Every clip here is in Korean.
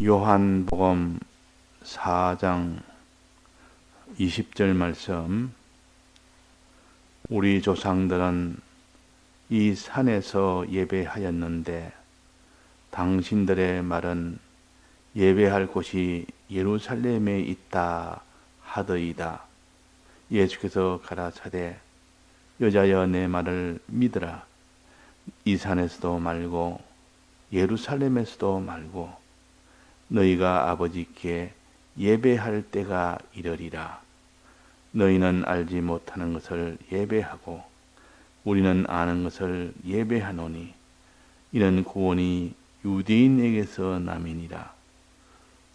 요한복음 4장 20절 말씀. 우리 조상들은 이 산에서 예배하였는데 당신들의 말은 예배할 곳이 예루살렘에 있다 하더이다. 예수께서 가라사대 여자여 내 말을 믿으라. 이 산에서도 말고 예루살렘에서도 말고 너희가 아버지께 예배할 때가 이르리라. 너희는 알지 못하는 것을 예배하고 우리는 아는 것을 예배하노니 이는 구원이 유대인에게서 남이니라.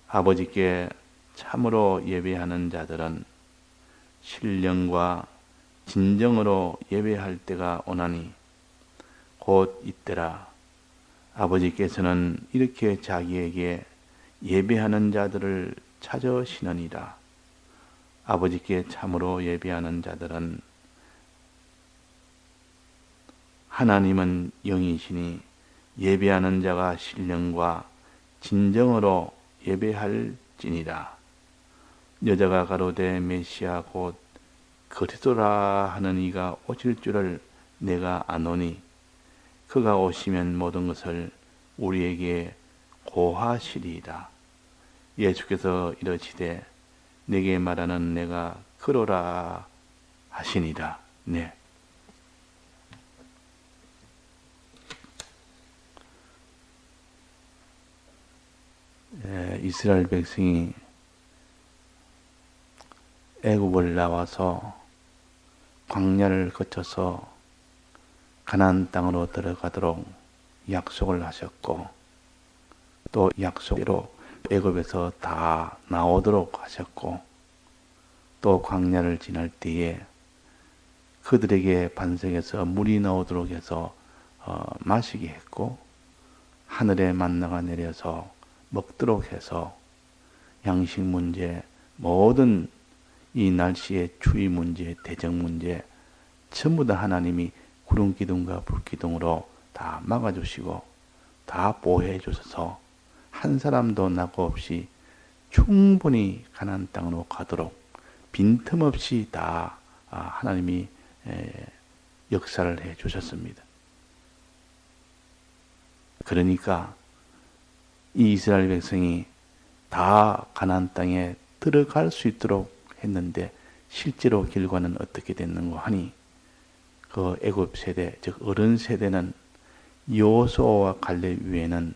아버지께 참으로 예배하는 자들은 신령과 진정으로 예배할 때가 오나니 곧 이때라. 아버지께서는 이렇게 자기에게 예배하는 자들을 찾으시느니라. 아버지께 참으로 예배하는 자들은 하나님은 영이시니 예배하는 자가 신령과 진정으로 예배할지니라. 여자가 가로되 메시아 곧 그리스도라 하는 이가 오실 줄을 내가 아노니 그가 오시면 모든 것을 우리에게 고하시리이다. 예수께서 이르시되 내게 말하는 내가 그로라 하시니라. 네. 이스라엘 백성이 애굽을 나와서 광야를 거쳐서 가나안 땅으로 들어가도록 약속을 하셨고 또 약속대로 애굽에서 다 나오도록 하셨고 또 광야를 지날 때에 그들에게 반석에서 물이 나오도록 해서 마시게 했고 하늘에 만나가 내려서 먹도록 해서 양식 문제, 모든 이 날씨의 추위 문제, 대적 문제 전부 다 하나님이 구름 기둥과 불 기둥으로 다 막아주시고 다 보호해 주셔서 한 사람도 낙오 없이 충분히 가나안 땅으로 가도록 빈틈없이 다 하나님이 역사를 해 주셨습니다. 그러니까 이 이스라엘 백성이 다 가나안 땅에 들어갈 수 있도록 했는데 실제로 결과는 어떻게 됐는가 하니 그 애굽 세대, 즉 어른 세대는 여호수아와 갈렙 외에는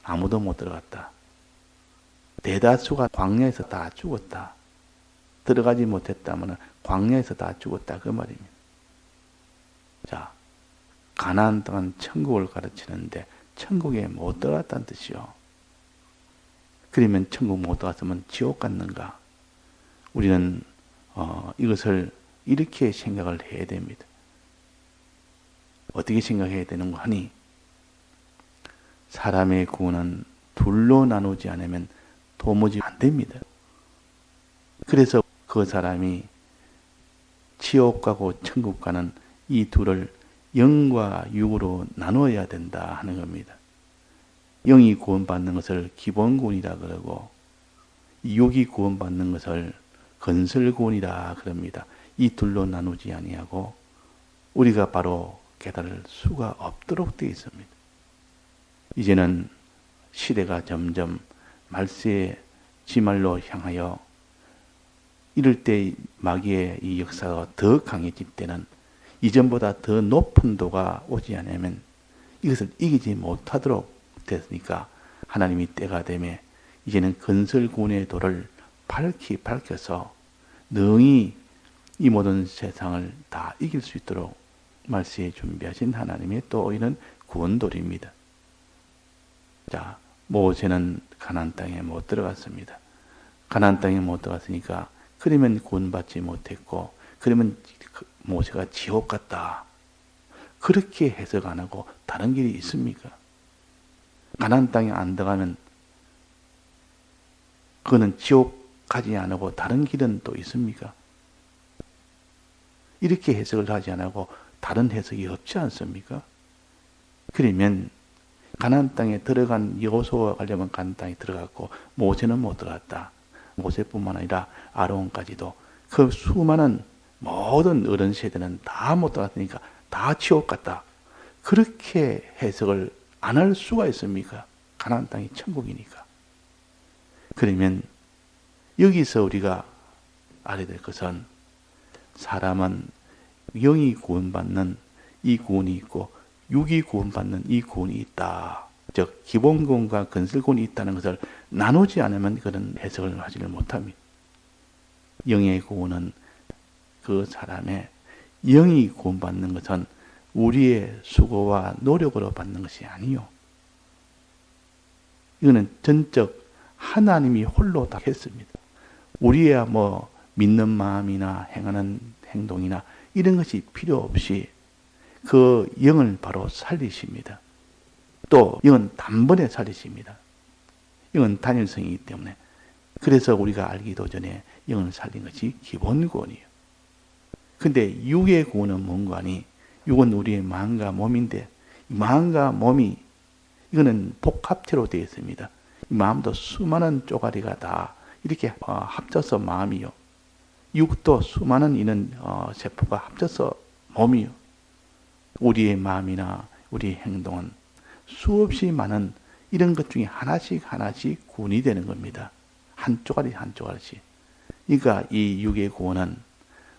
아무도 못 들어갔다. 대다수가 광야에서 다 죽었다. 들어가지 못했다면 광야에서 다 죽었다 그 말입니다. 자, 가나안 땅은 천국을 가르치는데 천국에 못 들어갔다는 뜻이요. 그러면 천국 못 들어갔으면 지옥 갔는가? 우리는 이것을 이렇게 생각을 해야 됩니다. 어떻게 생각해야 되는가 하니 사람의 구원은 둘로 나누지 않으면 도무지 안 됩니다. 그래서 그 사람이 지옥 가고 천국 가는 이 둘을 영과 육으로 나누어야 된다 하는 겁니다. 영이 구원받는 것을 기본구원이라 그러고 육이 구원받는 것을 건설구원이라 그럽니다. 이 둘로 나누지 아니하고 우리가 바로 깨달을 수가 없도록 되어 있습니다. 이제는 시대가 점점 말세의 지말로 향하여 이럴 때 마귀의 이 역사가 더 강해질 때는 이전보다 더 높은 도가 오지 않으면 이것을 이기지 못하도록 됐으니까 하나님이 때가 되매 이제는 건설군의 도를 밝혀서 능히 이 모든 세상을 다 이길 수 있도록 말세에 준비하신 하나님의 또 이런 구원도리입니다. 자, 모세는 가나안 땅에 못 들어갔습니다. 가나안 땅에 못 들어갔으니까 그러면 구원받지 못했고 그러면 모세가 지옥 갔다. 그렇게 해석 안 하고 다른 길이 있습니까? 가나안 땅에 안 들어가면 그거는 지옥 가지 않고 다른 길은 또 있습니까? 이렇게 해석을 하지 않고 다른 해석이 없지 않습니까? 그러면 가나안 땅에 들어간 여호수아와 가려면 가나안 땅에 들어갔고 모세는 못 들어갔다. 모세뿐만 아니라 아론까지도 그 수많은 모든 어른 세대는 다 못 들어갔으니까 다 지옥 같다. 그렇게 해석을 안 할 수가 있습니까? 가나안 땅이 천국이니까. 그러면 여기서 우리가 알아야 될 것은 사람은 영이 구원받는 이 구원이 있고 육이 구원받는 이 구원이 있다. 즉 기본 구원과 건설 구원이 있다는 것을 나누지 않으면 그런 해석을 하지를 못합니다. 영의 구원은 그 사람의 영이 구원받는 것은 우리의 수고와 노력으로 받는 것이 아니요. 이거는 전적 하나님이 홀로 다 했습니다. 우리야 뭐 믿는 마음이나 행하는 행동이나 이런 것이 필요 없이 그 영을 바로 살리십니다. 또 영은 단번에 살리십니다. 영은 단일성이기 때문에 그래서 우리가 알기도 전에 영을 살린 것이 기본 구원이에요. 근데 육의 구원은 뭔가 하니 육은 우리의 마음과 몸인데 마음과 몸이 이거는 복합체로 되어 있습니다. 이 마음도 수많은 쪼가리가 다 이렇게 합쳐서 마음이요. 육도 수많은 이런 세포가 합쳐서 몸이요. 우리의 마음이나 우리의 행동은 수없이 많은 이런 것 중에 하나씩 구원이 되는 겁니다. 한 쪼가리 한 쪼가리씩. 그러니까 이 육의 구원은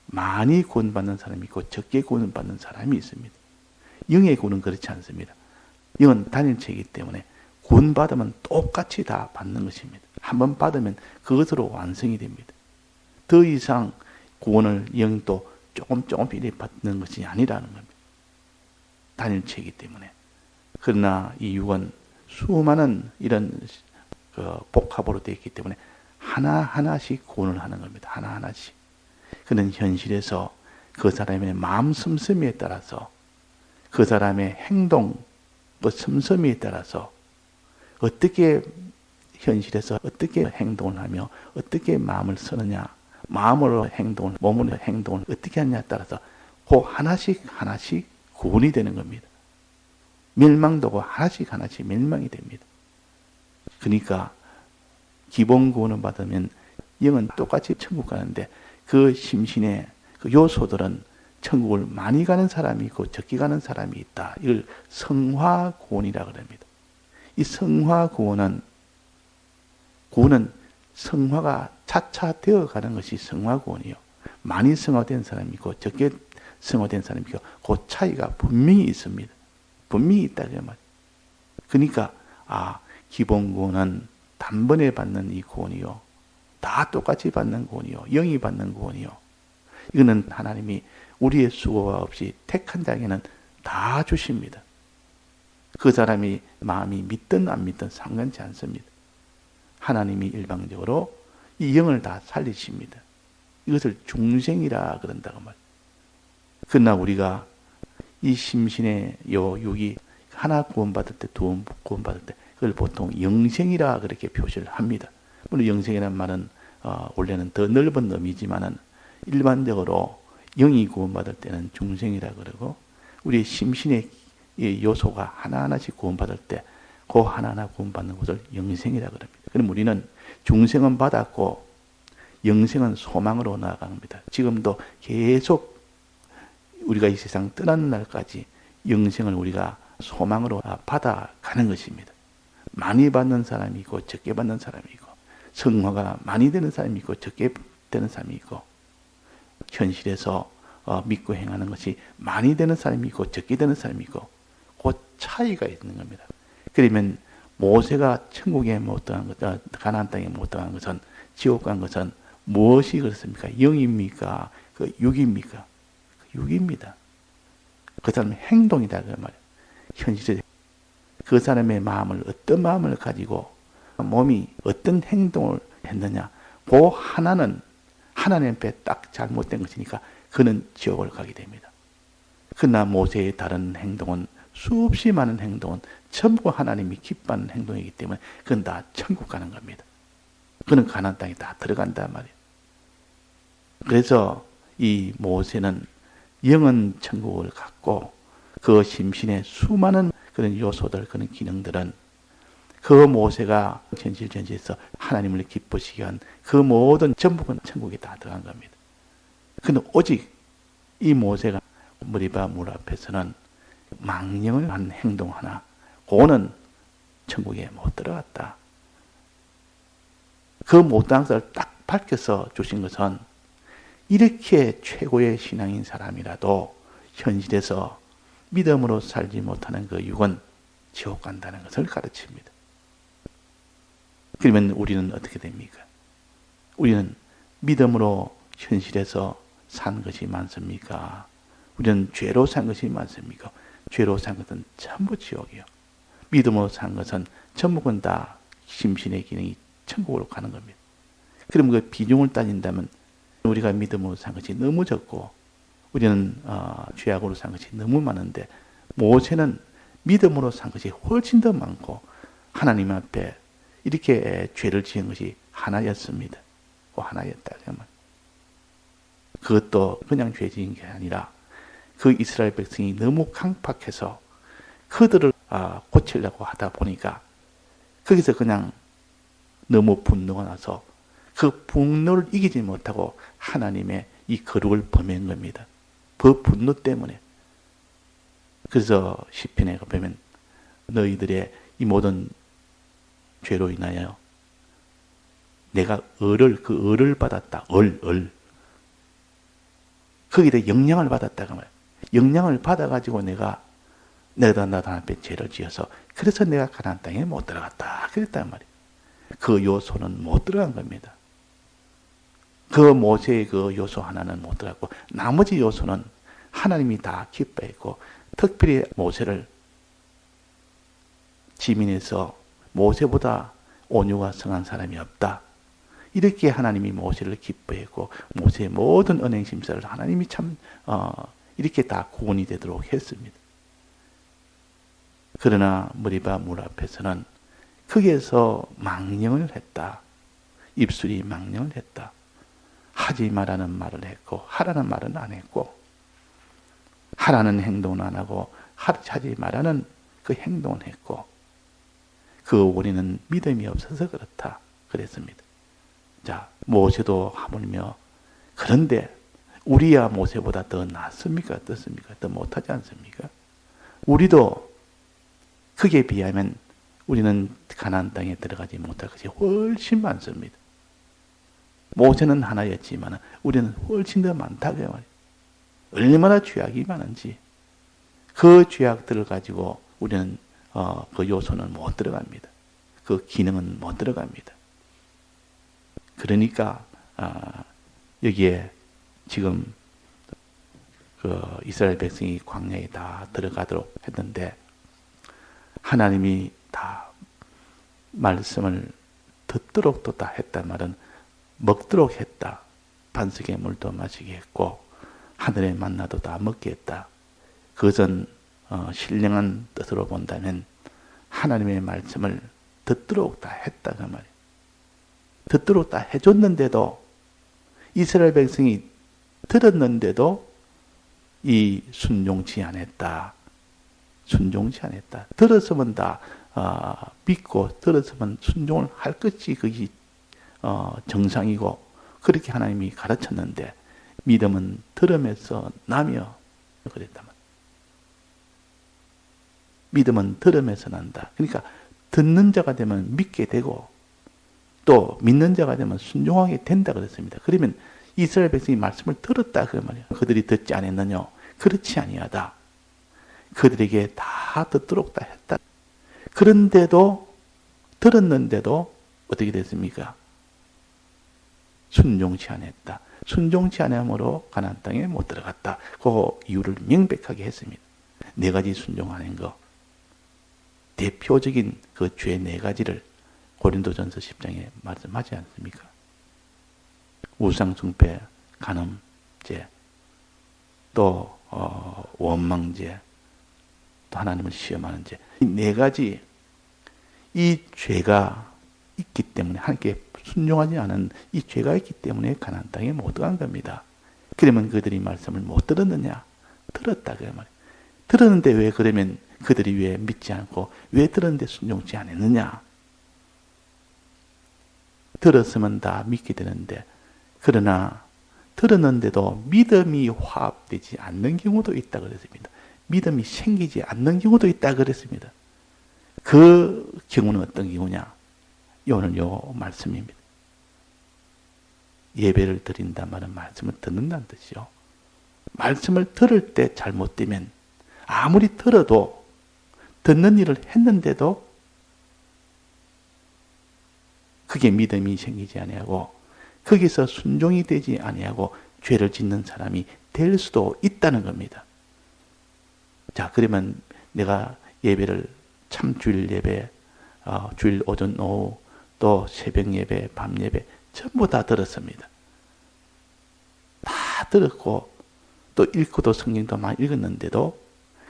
많이 구원받는 사람이 있고 적게 구원받는 사람이 있습니다. 영의 구원은 그렇지 않습니다. 영은 단일체이기 때문에 구원받으면 똑같이 다 받는 것입니다. 한번 받으면 그것으로 완성이 됩니다. 더 이상 구원을 영도 조금 이렇게 받는 것이 아니라는 겁니다. 단일체이기 때문에. 그러나 이 육은 수많은 이런 복합으로 되어 있기 때문에 하나하나씩 구원을 하는 겁니다. 하나하나씩. 그는 현실에서 그 사람의 마음 씀씀이에 따라서 그 사람의 행동 그 씀씀이에 따라서 어떻게 현실에서 어떻게 행동을 하며 어떻게 마음을 쓰느냐 마음으로 행동을 몸으로 행동을 어떻게 하느냐에 따라서 그 하나씩 구원이 되는 겁니다. 멸망도고 하나씩 멸망이 됩니다. 그러니까 기본 구원을 받으면 영은 똑같이 천국 가는데 그 심신의 그 요소들은 천국을 많이 가는 사람이 있고 적게 가는 사람이 있다. 이걸 성화구원이라고 합니다. 이 성화구원은 성화가 차차 되어 가는 것이 성화구원이요. 많이 성화된 사람이 있고 적게 성화된 사람이 있고 그 차이가 분명히 있습니다. 분명히 있다. 그러니까 기본 구원은 단번에 받는 이 구원이요. 다 똑같이 받는 구원이요. 영이 받는 구원이요. 이거는 하나님이 우리의 수고가 없이 택한 자에게는 다 주십니다. 그 사람이 마음이 믿든 안 믿든 상관치 않습니다. 하나님이 일방적으로 이 영을 다 살리십니다. 이것을 중생이라 그런다고 말이에요. 그러나 우리가 이 심신의 육이 하나 구원받을 때, 두 구원받을 때 그걸 보통 영생이라 그렇게 표시를 합니다. 물론 영생이라는 말은 원래는 더 넓은 의미지만은 일반적으로 영이 구원받을 때는 중생이라 그러고 우리 심신의 요소가 하나하나씩 구원받을 때 그 하나하나 구원받는 것을 영생이라 그럽니다. 그럼 우리는 중생은 받았고 영생은 소망으로 나아갑니다. 지금도 계속 우리가 이 세상 떠나는 날까지 영생을 우리가 소망으로 받아가는 것입니다. 많이 받는 사람이 있고 적게 받는 사람이 있고 성화가 많이 되는 사람이 있고 적게 되는 사람이 있고 현실에서 믿고 행하는 것이 많이 되는 사람이 있고 적게 되는 사람이 있고 그 차이가 있는 겁니다. 그러면 모세가 천국에 못 들어간 것, 가나안 땅에 못 들어간 것은 지옥 간 것은 무엇이 그렇습니까? 영입니까? 그 육입니까? 그 육입니다. 그 사람의 행동이다 그 말이에요. 현실에 그 사람의 마음을 어떤 마음을 가지고 몸이 어떤 행동을 했느냐 그 하나는 하나님 앞에 딱 잘못된 것이니까 그는 지옥을 가게 됩니다. 그러나 모세의 다른 행동은 수없이 많은 행동은 전부 하나님이 기뻐하는 행동이기 때문에 그건 다 천국 가는 겁니다. 그는 가나안 땅에 다 들어간단 말이에요. 그래서 이 모세는 영은 천국을 갔고 그 심신에 수많은 그런 요소들, 그런 기능들은 그 모세가 전지에서 하나님을 기쁘시게 한 그 모든 전부는 천국에 다 들어간 겁니다. 근데 오직 이 모세가 머리바 물 앞에서는 망령을 한 행동 하나, 그거는 천국에 못 들어갔다. 그 못한 것을 딱 밝혀서 주신 것은 이렇게 최고의 신앙인 사람이라도 현실에서 믿음으로 살지 못하는 그 육은 지옥 간다는 것을 가르칩니다. 그러면 우리는 어떻게 됩니까? 우리는 믿음으로 현실에서 산 것이 많습니까? 우리는 죄로 산 것이 많습니까? 죄로 산 것은 전부 지옥이요. 믿음으로 산 것은 전부는 다 심신의 기능이 천국으로 가는 겁니다. 그럼 그 비중을 따진다면 우리가 믿음으로 산 것이 너무 적고 우리는 죄악으로 산 것이 너무 많은데 모세는 믿음으로 산 것이 훨씬 더 많고 하나님 앞에 이렇게 죄를 지은 것이 하나였습니다. 하나였다. 그것도 그냥 죄 지은 게 아니라 그 이스라엘 백성이 너무 강팍해서 그들을 고치려고 하다 보니까 거기서 그냥 너무 분노가 나서 그 분노를 이기지 못하고 하나님의 이 거룩을 범한 겁니다. 그 분노 때문에. 그래서 시편에 보면 너희들의 이 모든 죄로 인하여 내가 그 을을 받았다. 거기다 영향을 받았다. 그 말이야. 영향을 받아가지고 내가 나도 앞에 죄를 지어서 그래서 내가 가나안 땅에 못 들어갔다. 그랬단 말이야. 그 요소는 못 들어간 겁니다. 그 모세의 그 요소 하나는 못 들어갔고 나머지 요소는 하나님이 다 기뻐했고 특별히 모세를 지민해서 모세보다 온유가 성한 사람이 없다. 이렇게 하나님이 모세를 기뻐했고 모세의 모든 언행 심사를 하나님이 참 이렇게 다 구원이 되도록 했습니다. 그러나 머리바 물 앞에서는 거기에서 망령을 했다. 입술이 망령을 했다. 하지 말라는 말을 했고 하라는 말은 안 했고 하라는 행동은 안 하고 하지 말라는 그 행동을 했고 그 원인은 믿음이 없어서 그렇다. 그랬습니다. 자, 모세도 하물며 그런데 우리야 모세보다 더 낫습니까? 어떻습니까? 더 못하지 않습니까? 우리도 그에 비하면 우리는 가나안 땅에 들어가지 못할 것이 훨씬 많습니다. 모세는 하나였지만 우리는 훨씬 더 많다. 그 말이에요. 얼마나 죄악이 많은지 그 죄악들을 가지고 우리는 그 요소는 못 들어갑니다. 그 기능은 못 들어갑니다. 그러니까 여기에 지금 그 이스라엘 백성이 광야에 다 들어가도록 했는데 하나님이 다 말씀을 듣도록 또 다 했단 말은 먹도록 했다. 반석의 물도 마시게 했고 하늘의 만나도 다 먹게 했다. 그것은 신령한 뜻으로 본다면 하나님의 말씀을 듣도록 다 했다. 그 말이에요. 듣도록 다 해줬는데도 이스라엘 백성이 들었는데도 이 순종치 않았다. 순종치 않았다. 들었으면 다 믿고 들었으면 순종을 할 것이 그게 정상이고 그렇게 하나님이 가르쳤는데 믿음은 들음에서 나며 그랬다면 믿음은 들음에서 난다. 그러니까 듣는 자가 되면 믿게 되고 또 믿는 자가 되면 순종하게 된다 그랬습니다. 그러면 이스라엘 백성이 말씀을 들었다 그 말이에요. 그들이 듣지 않았느냐? 그렇지 아니하다. 그들에게 다 듣도록 다 했다. 그런데도 들었는데도 어떻게 됐습니까? 순종치 않았다. 순종치 않음으로 가나안 땅에 못 들어갔다. 그 이유를 명백하게 했습니다. 네 가지 순종하는 거. 대표적인 그 죄 네 가지를 고린도전서 10장에 말씀하지 않습니까? 우상숭배, 간음죄, 또 원망죄, 또 하나님을 시험하는 죄. 이 네 가지 이 죄가 있기 때문에 하나님께 순종하지 않은 이 죄가 있기 때문에 가나안 땅에 못 들어간 겁니다. 그러면 그들이 말씀을 못 들었느냐? 들었다 그 말이에요. 들었는데 왜 그러면 그들이 왜 믿지 않고 왜 들었는데 순종치 않았느냐? 들었으면 다 믿게 되는데, 그러나 들었는데도 믿음이 화합되지 않는 경우도 있다 그랬습니다. 믿음이 생기지 않는 경우도 있다 그랬습니다. 그 경우는 어떤 경우냐? 오늘 요 말씀입니다. 예배를 드린다 말은 말씀을 듣는다는 뜻이요. 말씀을 들을 때 잘못되면 아무리 들어도 듣는 일을 했는데도 그게 믿음이 생기지 아니하고 거기서 순종이 되지 아니하고 죄를 짓는 사람이 될 수도 있다는 겁니다. 자, 그러면 내가 예배를 참 주일 예배, 주일 오전 오후 또 새벽 예배, 밤 예배 전부 다 들었습니다. 다 들었고 또 읽고도 성경도 많이 읽었는데도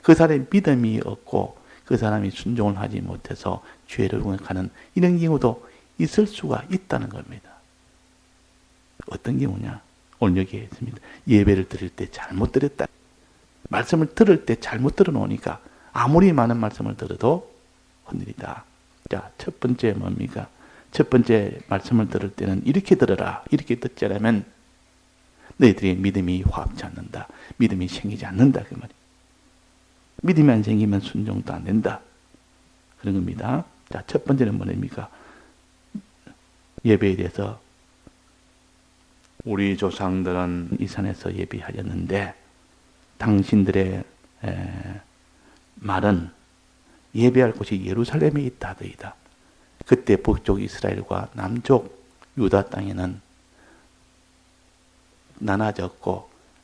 그 사람의 믿음이 없고 그 사람이 순종을 하지 못해서 죄를 공격하는 이런 경우도 있을 수가 있다는 겁니다. 어떤 경우냐? 오늘 여기에 있습니다. 예배를 드릴 때 잘못 드렸다. 말씀을 들을 때 잘못 들어놓으니까 아무리 많은 말씀을 들어도 흔들리다. 자, 첫 번째 뭡니까? 첫 번째 말씀을 들을 때는 이렇게 들어라. 이렇게 듣지 않으면 너희들의 믿음이 화합지 않는다. 믿음이 생기지 않는다. 그 말이에요. 믿음이 안 생기면 순종도 안 된다. 그런 겁니다. 자, 첫 번째는 뭐입니까? 예배에 대해서 우리 조상들은 이 산에서 예배하였는데 당신들의 말은 예배할 곳이 예루살렘에 있다 하더이다. 그때 북쪽 이스라엘과 남쪽 유다 땅에는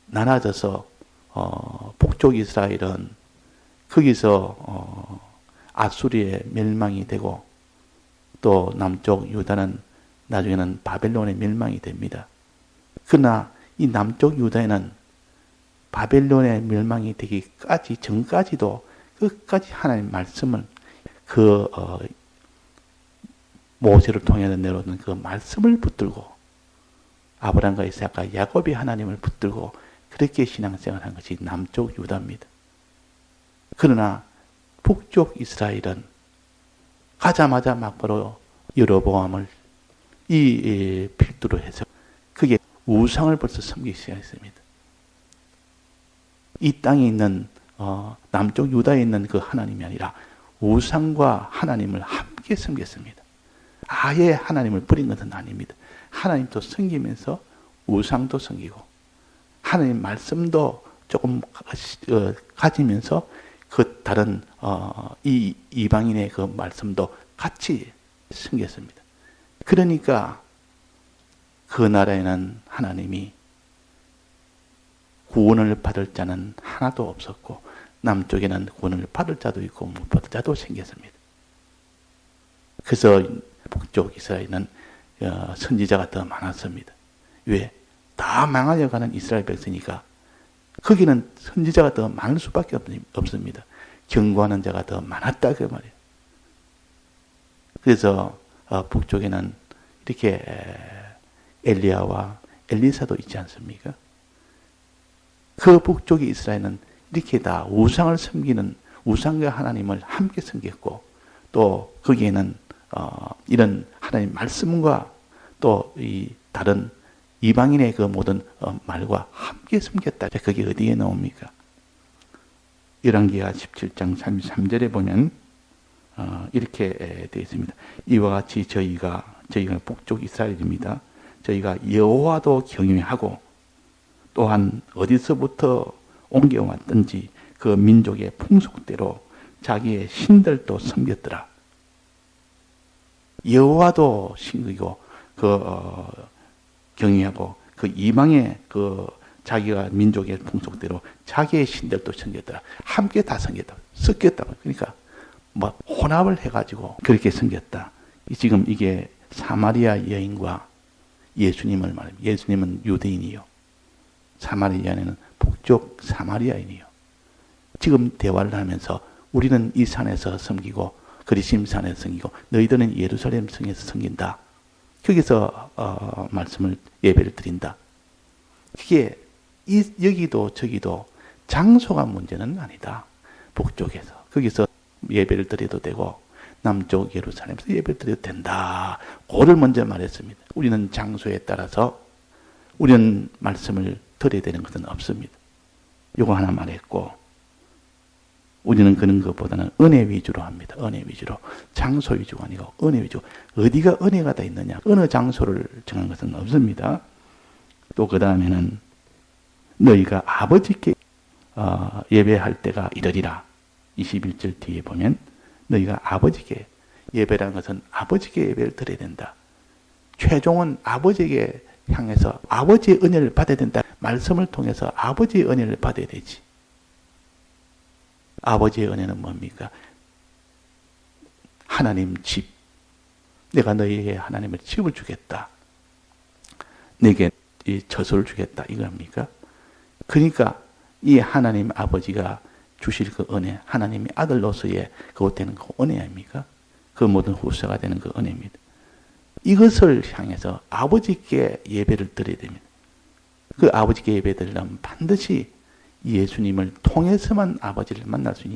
나눠져서 북쪽 이스라엘은 거기서 아수리의 멸망이 되고 또 남쪽 유다는 나중에는 바벨론의 멸망이 됩니다. 그러나 이 남쪽 유다에는 바벨론의 멸망이 되기까지 전까지도 끝까지 하나님의 말씀을 모세를 통해서 내려오는 그 말씀을 붙들고 아브라함과 이삭과 야곱이 하나님을 붙들고 그렇게 신앙생활한 것이 남쪽 유다입니다. 그러나 북쪽 이스라엘은 가자마자 막바로 여로보암을 이 필두로 해서 그게 우상을 벌써 섬기기 시작했습니다. 이 땅에 있는 남쪽 유다에 있는 그 하나님이 아니라 우상과 하나님을 함께 섬겼습니다. 아예 하나님을 버린 것은 아닙니다. 하나님도 섬기면서 우상도 섬기고 하나님 말씀도 조금 가지면서 그 다른 이 이방인의 그 말씀도 같이 섬겼습니다. 그러니까 그 나라에는 하나님이 구원을 받을 자는 하나도 없었고 남쪽에는 구원을 받을 자도 있고 못 받을 자도 생겼습니다. 그래서 북쪽 이스라엘은 선지자가 더 많았습니다. 왜? 다 망하여가는 이스라엘 백성이니까 거기는 선지자가 더 많을 수밖에 없습니다. 경고하는 자가 더 많았다 그 말이에요. 그래서 북쪽에는 이렇게 엘리야와 엘리사도 있지 않습니까? 그 북쪽의 이스라엘은 이렇게 다 우상을 섬기는 우상과 하나님을 함께 섬겼고 또 거기에는 이런 하나님 말씀과 또 이 다른 이방인의 그 모든 말과 함께 섬겼다. 그게 어디에 나옵니까? 열왕기하 17장 33절에 보면 이렇게 되어 있습니다. 이와 같이 저희가 북쪽 이스라엘입니다. 저희가 여호와도 경외하고 또한 어디서부터 옮겨왔든지 그 민족의 풍속대로 자기의 신들도 섬겼더라. 여호와도 신기고 경외하고 그 이방의 그 자기가 민족의 풍속대로 자기의 신들도 섬겼더라. 함께 다 섬겼다. 섞였다. 그러니까 뭐 혼합을 해가지고 그렇게 섬겼다. 지금 이게 사마리아 여인과 예수님을 말합니다. 예수님은 유대인이요. 사마리아인은 북쪽 사마리아인이요. 지금 대화를 하면서 우리는 이 산에서 섬기고 그리심 산에서 섬기고 너희들은 예루살렘 성에서 섬긴다. 거기서 말씀을 예배를 드린다. 그게 여기도 저기도 장소가 문제는 아니다. 북쪽에서 거기서 예배를 드려도 되고 남쪽 예루살렘에서 예배를 드려도 된다. 그를 먼저 말했습니다. 우리는 장소에 따라서 우리는 말씀을 드려야 되는 것은 없습니다. 요거 하나 말했고, 우리는 그런 것보다는 은혜 위주로 합니다. 은혜 위주로. 장소 위주가 아니고 은혜 위주. 어디가 은혜가 다 있느냐. 어느 장소를 정한 것은 없습니다. 또 그 다음에는 너희가 아버지께 예배할 때가 이르리라. 21절 뒤에 보면 너희가 아버지께, 예배라는 것은 아버지께 예배를 드려야 된다. 최종은 아버지에게 향해서 아버지의 은혜를 받아야 된다. 말씀을 통해서 아버지의 은혜를 받아야 되지. 아버지의 은혜는 뭡니까? 하나님 집. 내가 너희에게 하나님의 집을 주겠다. 내게 이 젖을 주겠다. 이겁니까? 그러니까 이 하나님 아버지가 주실 그 은혜, 하나님의 아들로서의 그것 되는 그 은혜 아닙니까? 그 모든 후사가 되는 그 은혜입니다. 이것을 향해서 아버지께 예배를 드려야 됩니다. 그 아버지께 예배 드리려면 반드시 예수님을 통해서만 아버지를 만날 수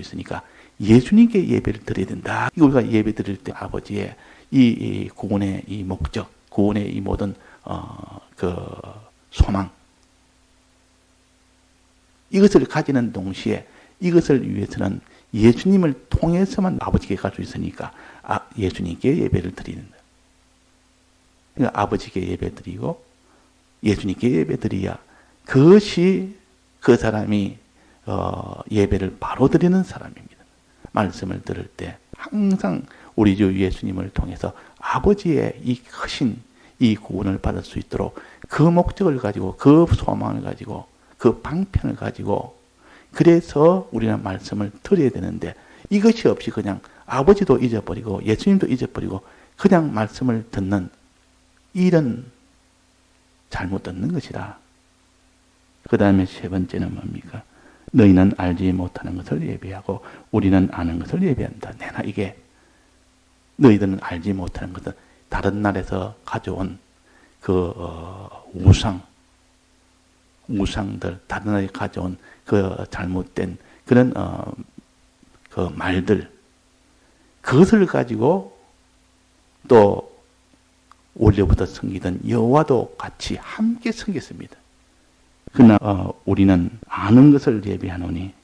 있으니까 예수님께 예배를 드려야 된다. 우리가 예배 드릴 때 아버지의 이 구원의 이 목적, 구원의 이 모든 그 소망, 이것을 가지는 동시에 이것을 위해서는 예수님을 통해서만 아버지께 갈 수 있으니까 예수님께 예배를 드리는다. 그러니까 아버지께 예배 드리고 예수님께 예배 드려야 그것이 그 사람이 예배를 바로 드리는 사람입니다. 말씀을 들을 때 항상 우리 주 예수님을 통해서 아버지의 이 크신 이 구원을 받을 수 있도록 그 목적을 가지고 그 소망을 가지고 그 방편을 가지고 그래서 우리는 말씀을 드려야 되는데 이것이 없이 그냥 아버지도 잊어버리고 예수님도 잊어버리고 그냥 말씀을 듣는 이런 잘못 듣는 것이다. 그 다음에 세 번째는 뭡니까? 너희는 알지 못하는 것을 예배하고 우리는 아는 것을 예배한다. 내가 이게 너희들은 알지 못하는 것은 다른 나라에서 가져온 그 우상들, 다른 나라에 가져온 그 잘못된 그런 그 말들, 그것을 가지고 또 원래부터 섬기던 여호와도 같이 함께 섬겼습니다. 그러나 우리는 아는 것을 예배하노니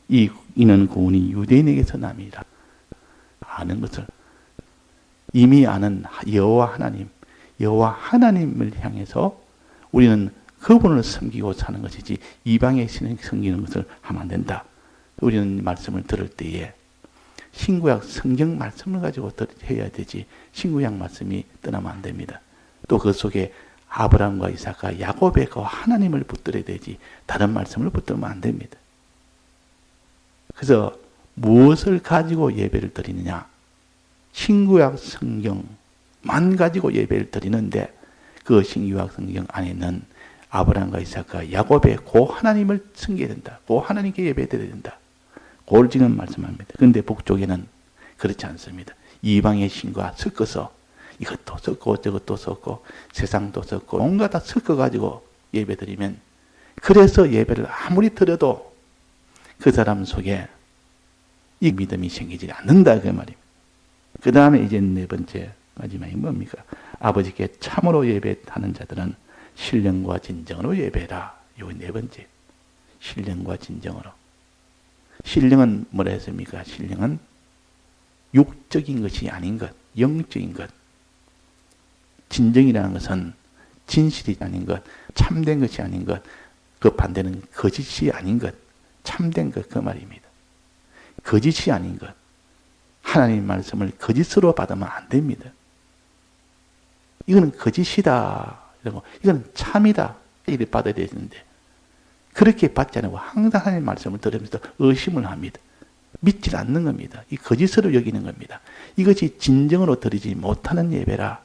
이는 구원이 유대인에게서 남이라. 아는 것을 이미 아는 여호와 하나님을 향해서 우리는 그분을 섬기고 사는 것이지 이방의 신을 섬기는 것을 하면 안 된다. 우리는 말씀을 들을 때에 신구약 성경 말씀을 가지고 해야 되지 신구약 말씀이 떠나면 안 됩니다. 또 그 속에 아브라함과 이삭과 야곱의 그 하나님을 붙들어야 되지 다른 말씀을 붙들면 안 됩니다. 그래서 무엇을 가지고 예배를 드리느냐? 신구약 성경만 가지고 예배를 드리는데 그 신구약 성경 안에는 아브라함과 이삭과 야곱의 그 하나님을 섬겨야 된다. 그 하나님께 예배드려야 된다. 그걸 지금 말씀합니다. 그런데 북쪽에는 그렇지 않습니다. 이방의 신과 섞어서 이것도 섞고 저것도 섞고 세상도 섞고 온갖 다 섞어가지고 예배드리면 그래서 예배를 아무리 드려도 그 사람 속에 이 믿음이 생기지 않는다 그 말입니다. 그 다음에 이제 네 번째 마지막이 뭡니까? 아버지께 참으로 예배하는 자들은 신령과 진정으로 예배해라. 요 네 번째. 신령과 진정으로. 신령은 뭐라 했습니까? 신령은 육적인 것이 아닌 것, 영적인 것. 진정이라는 것은 진실이 아닌 것, 참된 것이 아닌 것, 그 반대는 거짓이 아닌 것, 참된 것 그 말입니다. 거짓이 아닌 것. 하나님 말씀을 거짓으로 받으면 안 됩니다. 이거는 거짓이다. 이건 참이다. 이렇게 받아야 되는데 그렇게 받지 않고 항상 하나님 말씀을 들으면서 의심을 합니다. 믿지 않는 겁니다. 이 거짓으로 여기는 겁니다. 이것이 진정으로 드리지 못하는 예배라.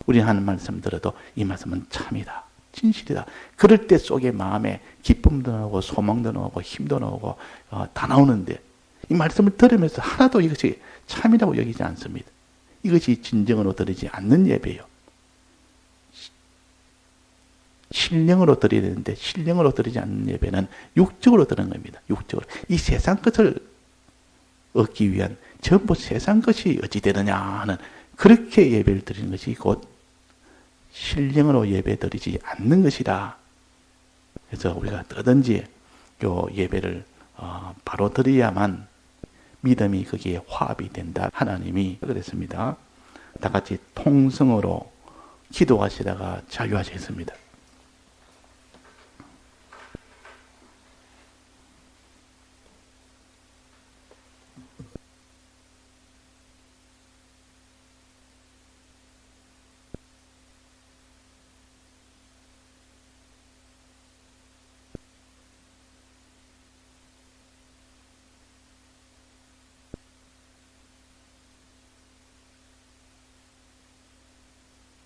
우리 하는 말씀 들어도 이 말씀은 참이다. 진실이다. 그럴 때 속에 마음에 기쁨도 나오고 소망도 나오고 힘도 나오고 다 나오는데 이 말씀을 들으면서 하나도 이것이 참이라고 여기지 않습니다. 이것이 진정으로 드리지 않는 예배예요. 신령으로 드려야 되는데 신령으로 드리지 않는 예배는 육적으로 드리는 겁니다. 육적으로. 이 세상 것을 얻기 위한 전부 세상 것이 어찌 되느냐 하는 그렇게 예배를 드리는 것이 곧 신령으로 예배 드리지 않는 것이다. 그래서 우리가 뭐든지 요 예배를 바로 드려야만 믿음이 거기에 화합이 된다. 하나님이 그랬습니다. 다 같이 통성으로 기도하시다가 자유하셨습니다.